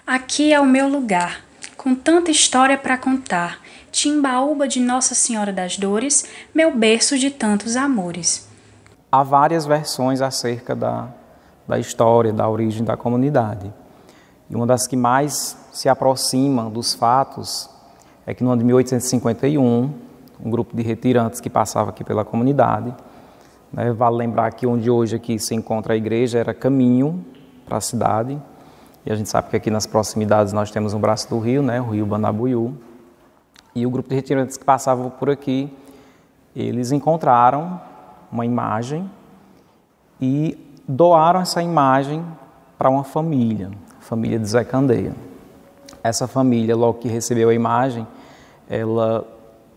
Aqui é o meu lugar, com tanta história para contar. Timbaúba de Nossa Senhora das Dores, meu berço de tantos amores. Há várias versões acerca da história, da origem da comunidade. E uma das que mais se aproxima dos fatos é que no ano de 1851, um grupo de retirantes que passava aqui pela comunidade, vale lembrar que onde hoje aqui se encontra a igreja era caminho para a cidade, e a gente sabe que aqui nas proximidades nós temos um braço do rio, o rio Banabuiú, e o grupo de retirantes que passavam por aqui, eles encontraram uma imagem e doaram essa imagem para uma família, a família de Zé Candeia. Essa família, logo que recebeu a imagem, ela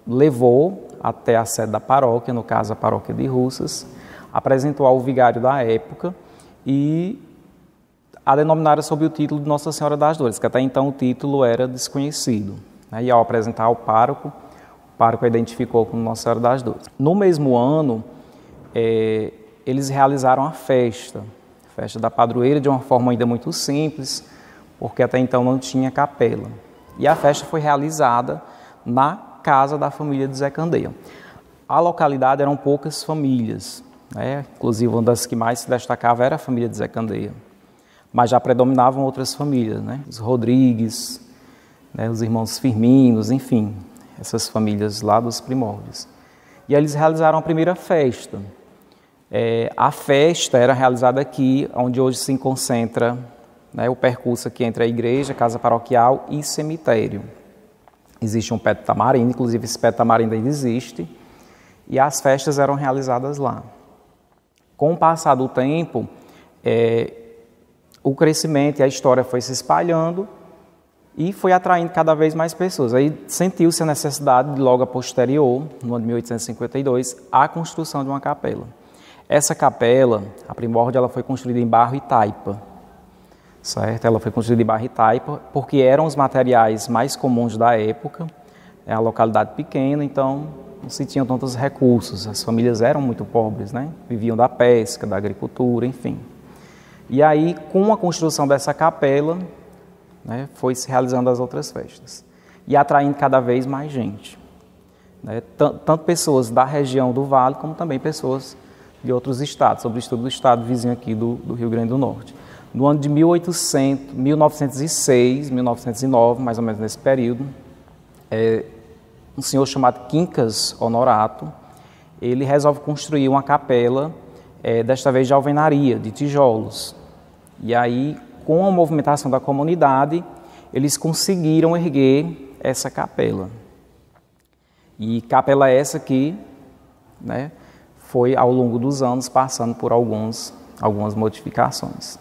levou até a sede da paróquia, no caso a paróquia de Russas, apresentou ao vigário da época e a denominaram sob o título de Nossa Senhora das Dores, que até então o título era desconhecido. E ao apresentar ao pároco, o pároco a identificou como Nossa Senhora das Dores. No mesmo ano, eles realizaram a festa da padroeira, de uma forma ainda muito simples, porque até então não tinha capela. E a festa foi realizada na casa da família de Zé Candeia. A localidade eram poucas famílias, inclusive uma das que mais se destacava era a família de Zé Candeia, mas já predominavam outras famílias, os Rodrigues, os irmãos Firminos, enfim, essas famílias lá dos primórdios. E aí eles realizaram a primeira festa. A festa era realizada aqui, onde hoje se concentra o percurso aqui entre a igreja, casa paroquial e cemitério. Existe um pé de tamarindo, inclusive esse pé de tamarindo ainda existe, e as festas eram realizadas lá. Com o passar do tempo, o crescimento e a história foi se espalhando e foi atraindo cada vez mais pessoas. Aí sentiu-se a necessidade, logo a posterior, no ano de 1852, a construção de uma capela. Essa capela, a primórdia, ela foi construída em barro e taipa, certo? Ela foi construída em barro e taipa porque eram os materiais mais comuns da época, é a localidade pequena, então não se tinham tantos recursos, as famílias eram muito pobres, viviam da pesca, da agricultura, enfim. E aí, com a construção dessa capela, foi se realizando as outras festas e atraindo cada vez mais gente, tanto pessoas da região do Vale, como também pessoas de outros estados, sobretudo do estado vizinho aqui do Rio Grande do Norte. No ano de 1906, 1909, mais ou menos nesse período, um senhor chamado Quincas Honorato, ele resolve construir uma capela, desta vez de alvenaria, de tijolos. E aí, com a movimentação da comunidade, eles conseguiram erguer essa capela. E capela essa que foi, ao longo dos anos, passando por algumas modificações.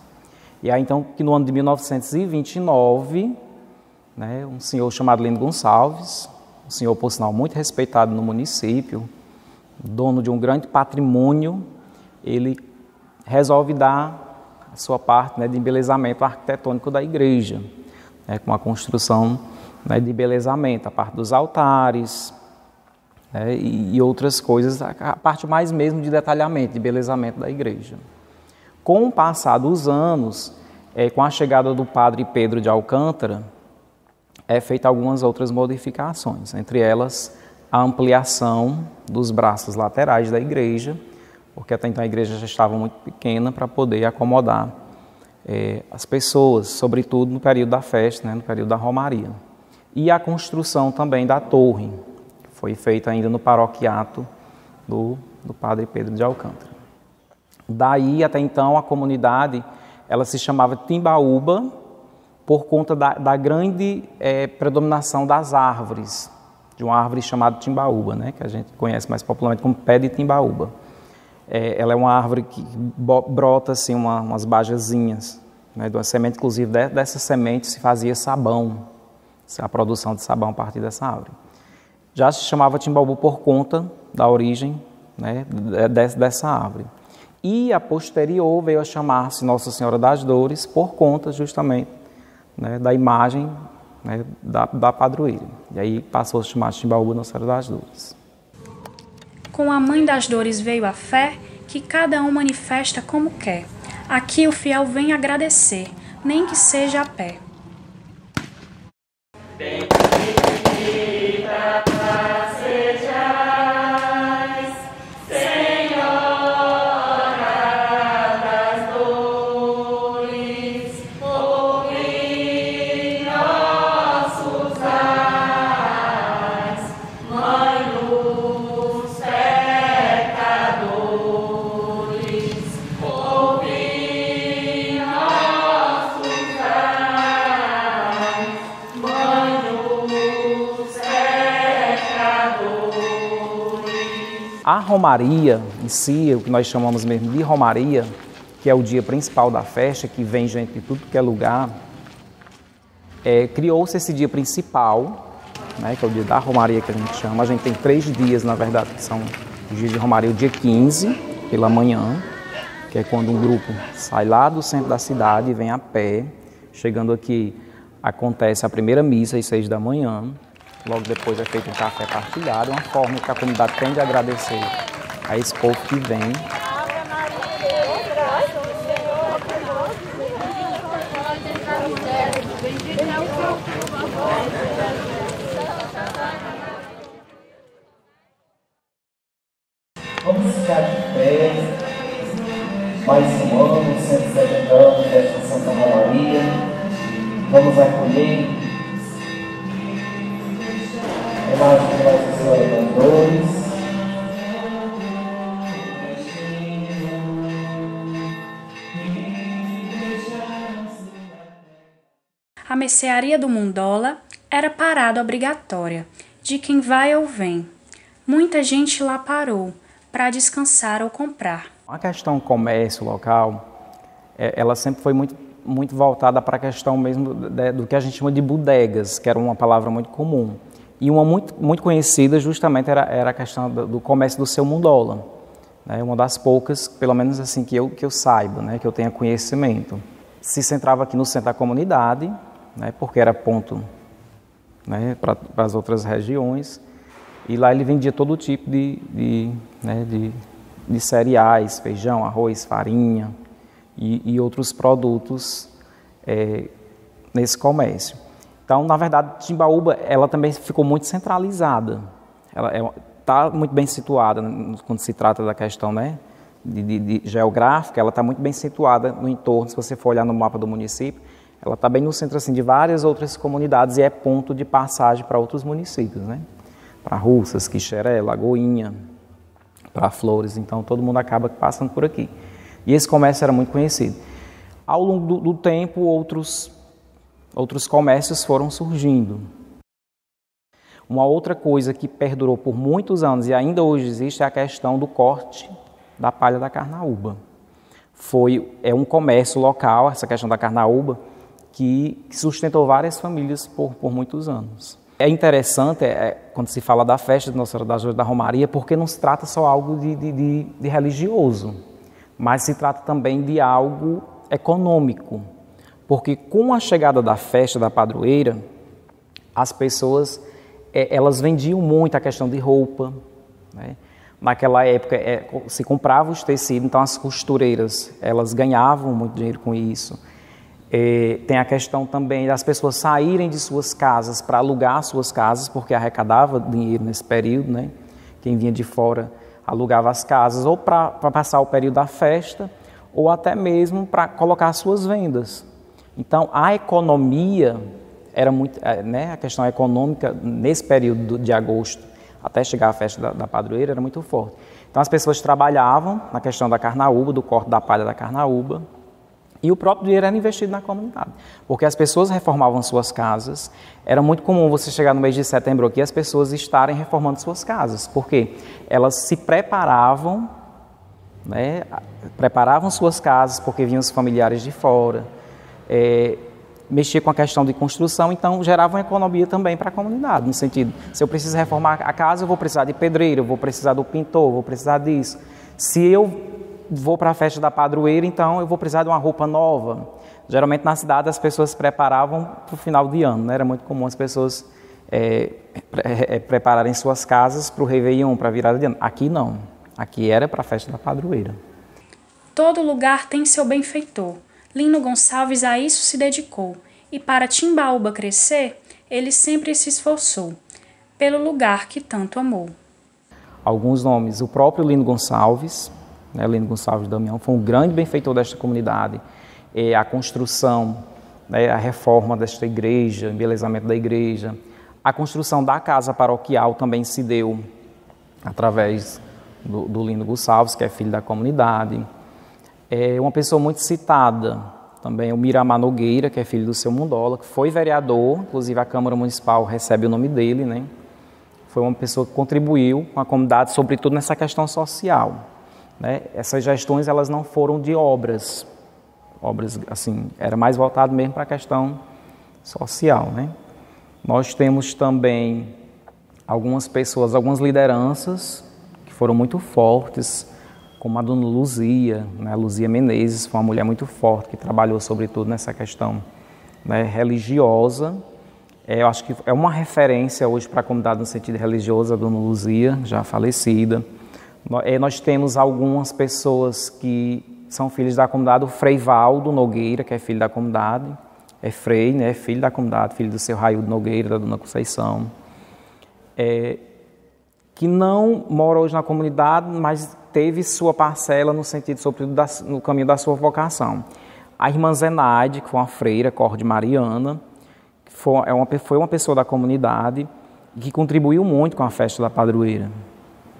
E aí, então, que no ano de 1929, um senhor chamado Lino Gonçalves, um senhor, por sinal, muito respeitado no município, dono de um grande patrimônio, ele resolve dar a sua parte de embelezamento arquitetônico da igreja, com a construção de embelezamento, a parte dos altares e outras coisas, a parte mais mesmo de detalhamento, de embelezamento da igreja. Com o passar dos anos, com a chegada do padre Pedro de Alcântara, feita algumas outras modificações, entre elas a ampliação dos braços laterais da igreja, porque até então a igreja já estava muito pequena para poder acomodar as pessoas, sobretudo no período da festa, no período da romaria. E a construção também da torre, que foi feita ainda no paroquiato do padre Pedro de Alcântara. Daí, até então, a comunidade ela se chamava Timbaúba por conta da grande predominação das árvores, de uma árvore chamada Timbaúba, que a gente conhece mais popularmente como pé de Timbaúba. Ela é uma árvore que brota assim, umas bajazinhas, de uma semente, inclusive dessa semente se fazia sabão, a produção de sabão a partir dessa árvore. Já se chamava Timbaúba por conta da origem dessa árvore. E a posterior veio a chamar-se Nossa Senhora das Dores por conta justamente da imagem da padroeira. E aí passou a chamar Timbaúba Nossa Senhora das Dores. Com a Mãe das Dores veio a fé, que cada um manifesta como quer. Aqui o fiel vem agradecer, nem que seja a pé. romaria em si, o que nós chamamos mesmo de romaria, que é o dia principal da festa, que vem gente de tudo que é lugar, criou-se esse dia principal, né, que é o dia da romaria que a gente chama. A gente tem 3 dias, na verdade, que são os dias de romaria. O dia 15, pela manhã, que é quando um grupo sai lá do centro da cidade e vem a pé. Chegando aqui, acontece a primeira missa às 6 da manhã. Logo depois é feito um café partilhado, uma forma que a comunidade tem de agradecer a esse povo que vem. Vamos ficar de pé, mais um ano, 170 anos desta Santa Romaria. Vamos acolher a imagem de Nossa Senhora das Dores. A mercearia do Mundola era parada obrigatória, de quem vai ou vem. Muita gente lá parou para descansar ou comprar. A questão comércio local, ela sempre foi muito voltada para a questão mesmo do que a gente chama de bodegas, que era uma palavra muito comum. E uma muito conhecida justamente era a questão do comércio do Seu Mundola. Né? Uma das poucas, pelo menos assim, que eu saiba, né? Que eu tenha conhecimento. Se centrava aqui no centro da comunidade, né? Porque era ponto, né? Para as outras regiões. E lá ele vendia todo tipo de cereais, feijão, arroz, farinha e outros produtos nesse comércio. Então, na verdade, Timbaúba ela também ficou muito centralizada. Ela está muito bem situada quando se trata da questão, né, de geográfica. Ela está muito bem situada no entorno. Se você for olhar no mapa do município, ela está bem no centro assim, de várias outras comunidades e é ponto de passagem para outros municípios, né? Para Russas, Quixeré, Lagoinha, para Flores, então todo mundo acaba passando por aqui. E esse comércio era muito conhecido. Ao longo do tempo, outros comércios foram surgindo. Uma outra coisa que perdurou por muitos anos e ainda hoje existe é a questão do corte da palha da carnaúba. É um comércio local, essa questão da carnaúba, que sustentou várias famílias por muitos anos. É interessante quando se fala da festa de Nossa Senhora das Dores da Romaria, porque não se trata só algo de religioso, mas se trata também de algo econômico. Porque com a chegada da festa da padroeira, as pessoas elas vendiam muito a questão de roupa, né? Naquela época se comprava os tecidos, então as costureiras elas ganhavam muito dinheiro com isso. Tem a questão também das pessoas saírem de suas casas para alugar suas casas, porque arrecadava dinheiro nesse período, né? Quem vinha de fora alugava as casas, ou para passar o período da festa, ou até mesmo para colocar as suas vendas. Então, a economia era muito, né? A questão econômica nesse período de agosto, até chegar a festa da padroeira, era muito forte. Então, as pessoas trabalhavam na questão da carnaúba, do corte da palha da carnaúba, e o próprio dinheiro era investido na comunidade, porque as pessoas reformavam suas casas. Era muito comum você chegar no mês de setembro aqui, as pessoas estarem reformando suas casas, porque elas se preparavam, né, preparavam suas casas, porque vinham os familiares de fora, mexia com a questão de construção, então gerava uma economia também para a comunidade, no sentido, se eu preciso reformar a casa, eu vou precisar de pedreiro, eu vou precisar do pintor, eu vou precisar disso. Se eu vou para a festa da padroeira, então eu vou precisar de uma roupa nova. Geralmente na cidade as pessoas se preparavam para o final de ano, né? Era muito comum as pessoas prepararem suas casas para o Réveillon, para a virada de ano. Aqui não, aqui era para a festa da padroeira. Todo lugar tem seu benfeitor. Lino Gonçalves a isso se dedicou, e para Timbaúba crescer, ele sempre se esforçou, pelo lugar que tanto amou. Alguns nomes, o próprio Lino Gonçalves, né, Lino Gonçalves Damião, foi um grande benfeitor desta comunidade. A construção, né, a reforma desta igreja, o embelezamento da igreja, a construção da casa paroquial também se deu através do Lino Gonçalves, que é filho da comunidade. Uma pessoa muito citada também é o Miramar Nogueira, que é filho do Seu Mundola, que foi vereador, inclusive a Câmara Municipal recebe o nome dele, né? foi uma pessoa que contribuiu com a comunidade, sobretudo nessa questão social, né? Essas gestões, elas não foram de obras, assim, era mais voltado mesmo para a questão social, né? Nós temos também algumas pessoas, algumas lideranças que foram muito fortes, como a dona Luzia, né? Luzia Menezes, foi uma mulher muito forte, que trabalhou sobretudo nessa questão, né, religiosa. Eu acho que é uma referência hoje para a comunidade no sentido religioso, a dona Luzia, já falecida. Nós temos algumas pessoas que são filhos da comunidade, o Frei Valdo Nogueira, que é filho da comunidade, é frei, né, filho da comunidade, filho do seu Raildo Nogueira, da dona Conceição, que não mora hoje na comunidade, mas teve sua parcela no sentido, sobretudo, no caminho da sua vocação. A irmã Zenaide, que foi uma freira, corde mariana, foi uma pessoa da comunidade que contribuiu muito com a festa da padroeira,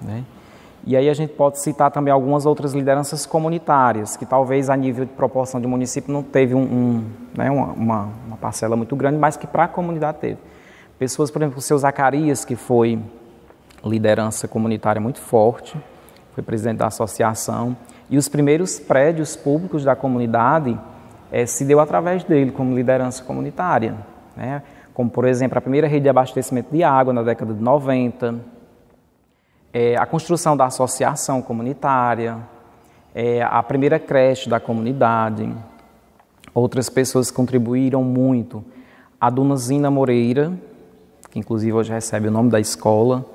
né? E aí a gente pode citar também algumas outras lideranças comunitárias, que talvez a nível de proporção de município não teve né, uma parcela muito grande, mas que para a comunidade teve. Pessoas, por exemplo, o seu Zacarias, que foi liderança comunitária muito forte, foi presidente da associação, e os primeiros prédios públicos da comunidade se deu através dele como liderança comunitária, né? Como, por exemplo, a primeira rede de abastecimento de água na década de 90, a construção da associação comunitária, a primeira creche da comunidade. Outras pessoas contribuíram muito. A dona Zina Moreira, que inclusive hoje recebe o nome da escola,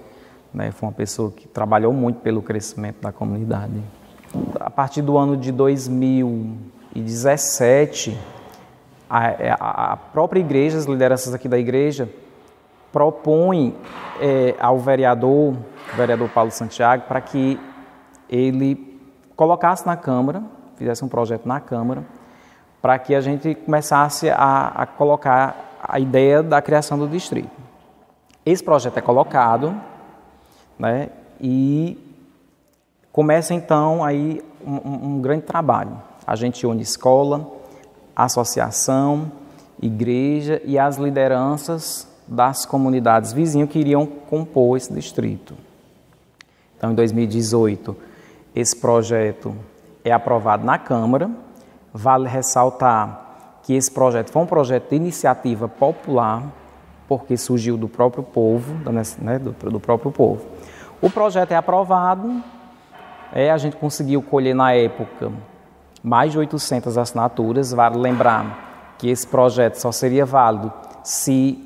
né, foi uma pessoa que trabalhou muito pelo crescimento da comunidade. A partir do ano de 2017, a própria igreja, as lideranças aqui da igreja, propõem ao vereador Paulo Santiago, para que ele colocasse na Câmara, fizesse um projeto na Câmara, para que a gente começasse a colocar a ideia da criação do distrito. Esse projeto é colocado, né, e começa então aí um grande trabalho. A gente une escola, associação, igreja e as lideranças das comunidades vizinhas que iriam compor esse distrito. Então, em 2018, esse projeto é aprovado na Câmara. Vale ressaltar que esse projeto foi um projeto de iniciativa popular, porque surgiu do próprio povo, né, do próprio povo. O projeto é aprovado, a gente conseguiu colher na época mais de 800 assinaturas. Vale lembrar que esse projeto só seria válido se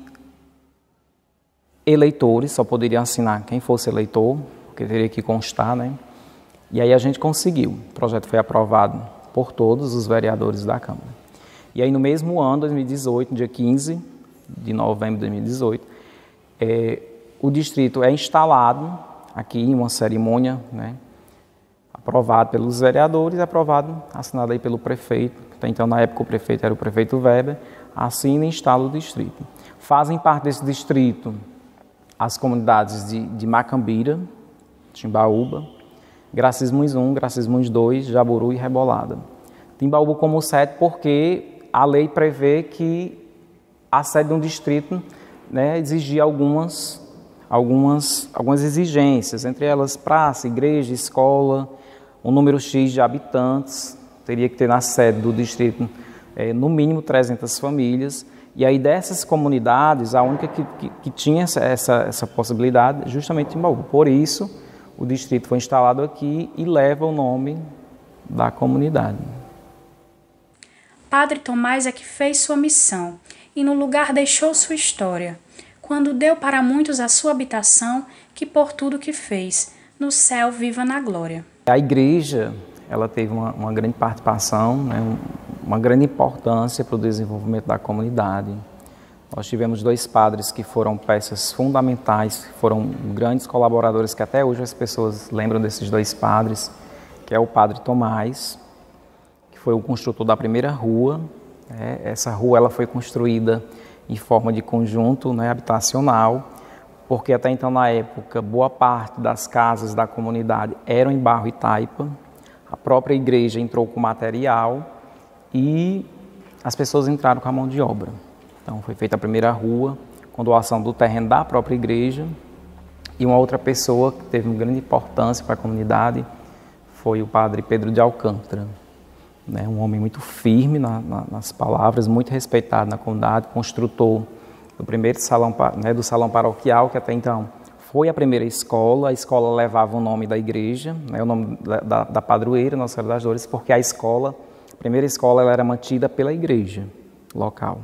eleitores, só poderiam assinar quem fosse eleitor, porque teria que constar, né? E aí a gente conseguiu. O projeto foi aprovado por todos os vereadores da Câmara. E aí no mesmo ano, 2018, no dia 15 de novembro de 2018, o distrito é instalado aqui em uma cerimônia, né, aprovado pelos vereadores, assinado aí pelo prefeito. Até então, na época, o prefeito era o prefeito Weber, assina e instala o distrito. Fazem parte desse distrito as comunidades de Macambira, Timbaúba, Gracismos 1, Gracismos 2, Jaburu e Rebolada. Timbaúba como sede porque a lei prevê que a sede de um distrito, né, exigia algumas exigências, entre elas praça, igreja, escola, um número X de habitantes, teria que ter na sede do distrito no mínimo 300 famílias, e aí dessas comunidades, a única que tinha essa possibilidade, justamente Timbaúba. Por isso, o distrito foi instalado aqui e leva o nome da comunidade. Padre Tomás é que fez sua missão e no lugar deixou sua história, quando deu para muitos a sua habitação, que por tudo que fez, no céu viva na glória. A igreja, ela teve uma grande participação, né, uma grande importância para o desenvolvimento da comunidade. Nós tivemos 2 padres que foram peças fundamentais, foram grandes colaboradores, que até hoje as pessoas lembram desses 2 padres, que é o padre Tomás, que foi o construtor da primeira rua. Essa rua ela foi construída em forma de conjunto, né, habitacional, porque até então, na época, boa parte das casas da comunidade eram em barro e taipa. A própria igreja entrou com material e as pessoas entraram com a mão de obra. Então, foi feita a primeira rua, com doação do terreno da própria igreja, E uma outra pessoa que teve uma grande importância para a comunidade foi o padre Pedro de Alcântara, né? Um homem muito firme nas palavras, muito respeitado na comunidade, construtor do primeiro salão, né, do salão paroquial, que até então foi a primeira escola. A escola levava o nome da igreja, né, o nome da padroeira, Nossa Senhora das Dores, porque a primeira escola ela era mantida pela igreja local,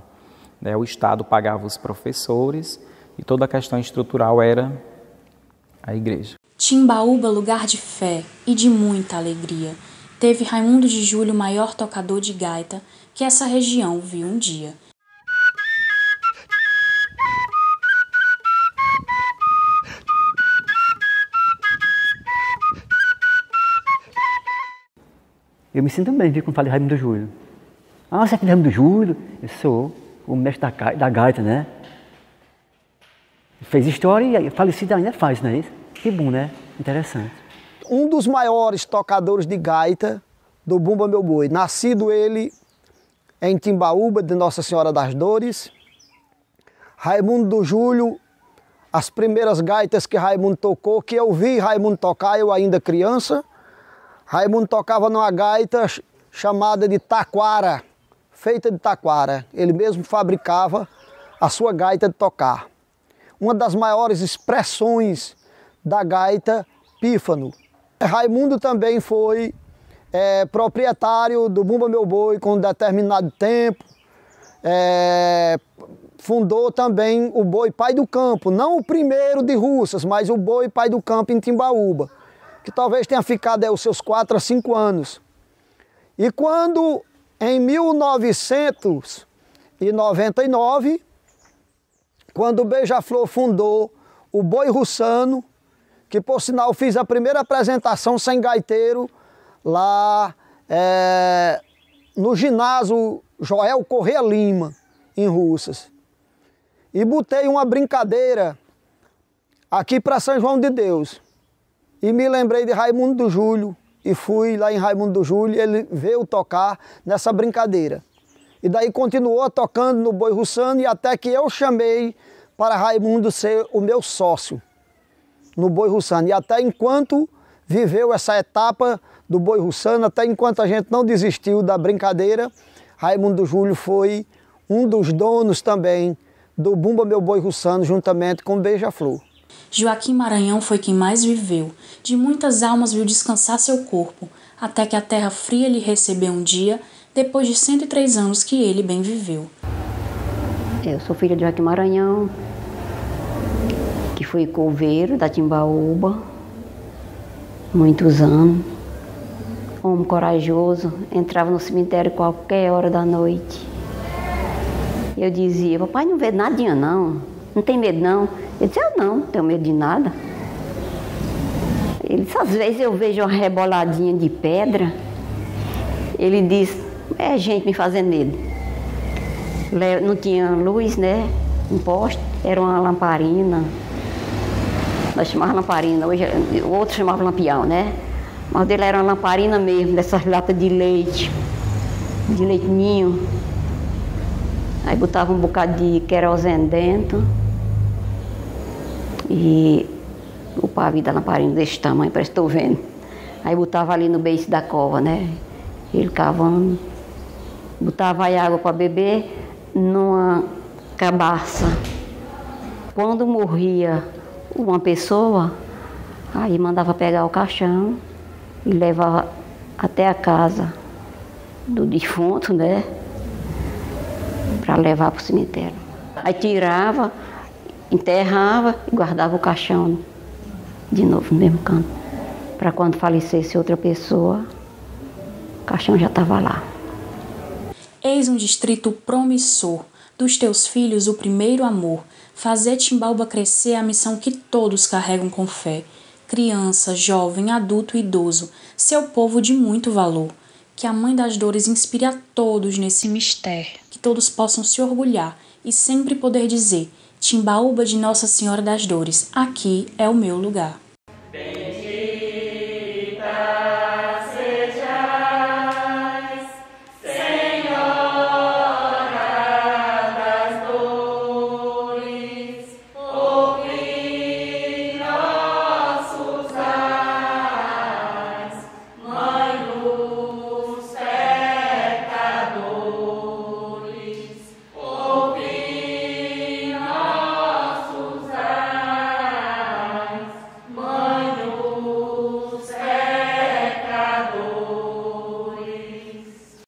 né? O Estado pagava os professores e toda a questão estrutural era a igreja. Timbaúba, lugar de fé e de muita alegria, teve Raimundo de Júlio o maior tocador de gaita que essa região viu um dia. Eu me sinto bem, viu, quando falo de Raimundo de Júlio. Ah, você é filho de Raimundo de Júlio? Eu sou o mestre da gaita, né? Fez história e falecido ainda faz, não é isso? Que bom, né? Interessante. Um dos maiores tocadores de gaita do Bumba Meu Boi. Nascido ele em Timbaúba, de Nossa Senhora das Dores. Raimundo de Júlio, as primeiras gaitas que Raimundo tocou, que eu vi Raimundo tocar, eu ainda criança. Raimundo tocava numa gaita chamada de taquara, feita de taquara. Ele mesmo fabricava a sua gaita de tocar. Uma das maiores expressões da gaita pífano. Raimundo também foi proprietário do Bumba Meu Boi com um determinado tempo. Fundou também o Boi Pai do Campo, não o primeiro de Russas, mas o Boi Pai do Campo em Timbaúba, que talvez tenha ficado os seus 4 a 5 anos. E quando, em 1999, quando o Beija-Flor fundou o Boi Russano, que por sinal fiz a primeira apresentação sem gaiteiro lá no ginásio Joel Corrêa Lima, em Russas. E botei uma brincadeira aqui para São João de Deus. E me lembrei de Raimundo de Júlio e fui lá em Raimundo de Júlio e ele veio tocar nessa brincadeira. E daí continuou tocando no Boi Russano e até que eu chamei para Raimundo ser o meu sócio no Boi Russano. E até enquanto viveu essa etapa do Boi Russano, até enquanto a gente não desistiu da brincadeira, Raimundo de Júlio foi um dos donos também do Bumba Meu Boi Russano, juntamente com o Beija-Flor. Joaquim Maranhão foi quem mais viveu, de muitas almas viu descansar seu corpo, até que a terra fria lhe recebeu um dia, depois de 103 anos que ele bem viveu. Eu sou filha de Joaquim Maranhão, que foi coveiro da Timbaúba, muitos anos. Homem corajoso, entrava no cemitério qualquer hora da noite. Eu dizia, papai não vê nadinha não, não tem medo não. Ele disse, eu não tenho medo de nada. Ele disse, às vezes eu vejo uma reboladinha de pedra. Ele disse, é gente me fazendo medo. Não tinha luz, né? Um poste, era uma lamparina. Nós chamávamos lamparina, hoje o outro chamava lampião, né? Mas dele era uma lamparina mesmo, dessas latas de leite ninho. Aí botava um bocado de querosene dentro. E o pavio da lamparina desse tamanho, parece que estou vendo. Aí botava ali no beiço da cova, né? Ele cavando. Botava aí água para beber numa cabaça. Quando morria uma pessoa, aí mandava pegar o caixão e levava até a casa do defunto, né? Para levar para o cemitério. Aí tirava, enterrava e guardava o caixão de novo no mesmo canto. Para quando falecesse outra pessoa, o caixão já estava lá. Eis um distrito promissor, dos teus filhos o primeiro amor, fazer Timbaúba crescer a missão que todos carregam com fé. Criança, jovem, adulto e idoso, seu povo de muito valor. Que a Mãe das Dores inspire a todos nesse mistério, que todos possam se orgulhar e sempre poder dizer: Timbaúba de Nossa Senhora das Dores, aqui é o meu lugar.